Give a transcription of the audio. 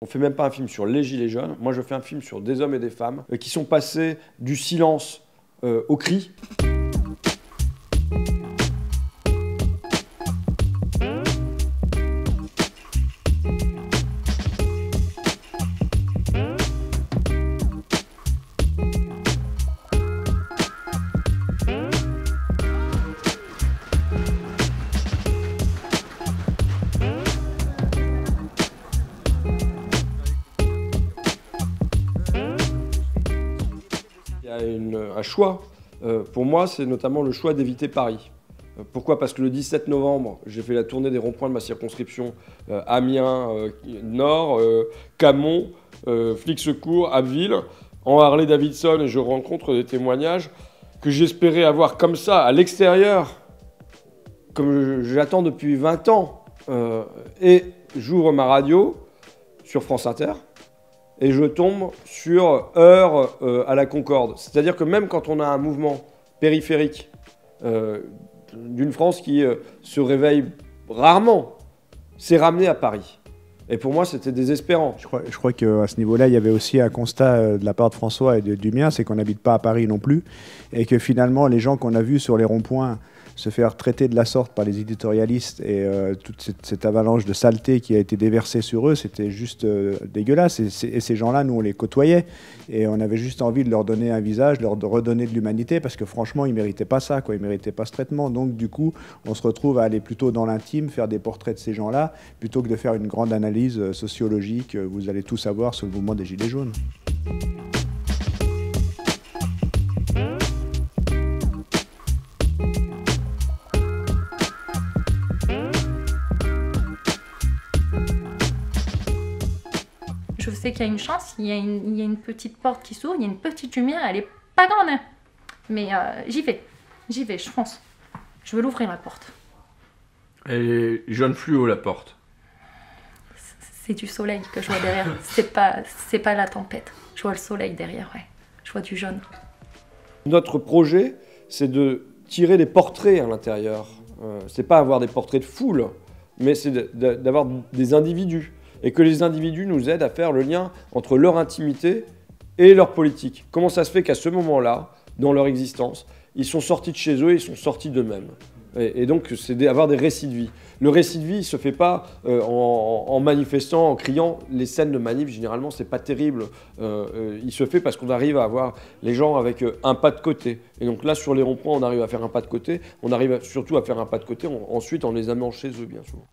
On fait même pas un film sur les gilets jaunes, moi je fais un film sur des hommes et des femmes qui sont passés du silence au cri. Il y a un choix. Pour moi, c'est notamment le choix d'éviter Paris. Pourquoi? Parce que le 17 novembre, j'ai fait la tournée des ronds-points de ma circonscription. Amiens Nord, Camon, Flix-Secours, Abbeville. En Harley-Davidson, et je rencontre des témoignages que j'espérais avoir comme ça, à l'extérieur, comme j'attends depuis 20 ans. Et j'ouvre ma radio sur France Inter. Et je tombe sur Heure à la Concorde. C'est-à-dire que même quand on a un mouvement périphérique d'une France qui se réveille rarement, c'est ramené à Paris. Et pour moi, c'était désespérant. Je crois qu'à ce niveau-là, il y avait aussi un constat de la part de François et du mien, c'est qu'on n'habite pas à Paris non plus. Et que finalement, les gens qu'on a vus sur les ronds-points se faire traiter de la sorte par les éditorialistes et toute cette avalanche de saleté qui a été déversée sur eux, c'était juste dégueulasse. Et ces gens-là, nous, on les côtoyait. Et on avait juste envie de leur donner un visage, de leur redonner de l'humanité, parce que franchement, ils ne méritaient pas ça, quoi. Ils ne méritaient pas ce traitement. Donc, du coup, on se retrouve à aller plutôt dans l'intime, faire des portraits de ces gens-là, plutôt que de faire une grande analyse sociologique. Vous allez tout savoir sur le mouvement des Gilets jaunes. Je sais qu'il y a une chance, il y a une petite porte qui s'ouvre, il y a une petite lumière, elle est pas grande, hein. Mais j'y vais, je fonce. Je veux l'ouvrir la porte. Elle est jaune fluo la porte. C'est du soleil que je vois derrière, c'est pas la tempête. Je vois le soleil derrière, ouais. Je vois du jaune. Notre projet, c'est de tirer des portraits à l'intérieur. C'est pas avoir des portraits de foule, mais c'est d'avoir des individus. Et que les individus nous aident à faire le lien entre leur intimité et leur politique. Comment ça se fait qu'à ce moment-là, dans leur existence, ils sont sortis de chez eux et ils sont sortis d'eux-mêmes. Et donc, c'est d'avoir des récits de vie. Le récit de vie, il ne se fait pas en manifestant, en criant. Les scènes de manif, généralement, c'est pas terrible. Il se fait parce qu'on arrive à avoir les gens avec un pas de côté. Et donc là, sur les ronds-points, on arrive à faire un pas de côté. On arrive surtout à faire un pas de côté, ensuite en les amenant chez eux, bien souvent.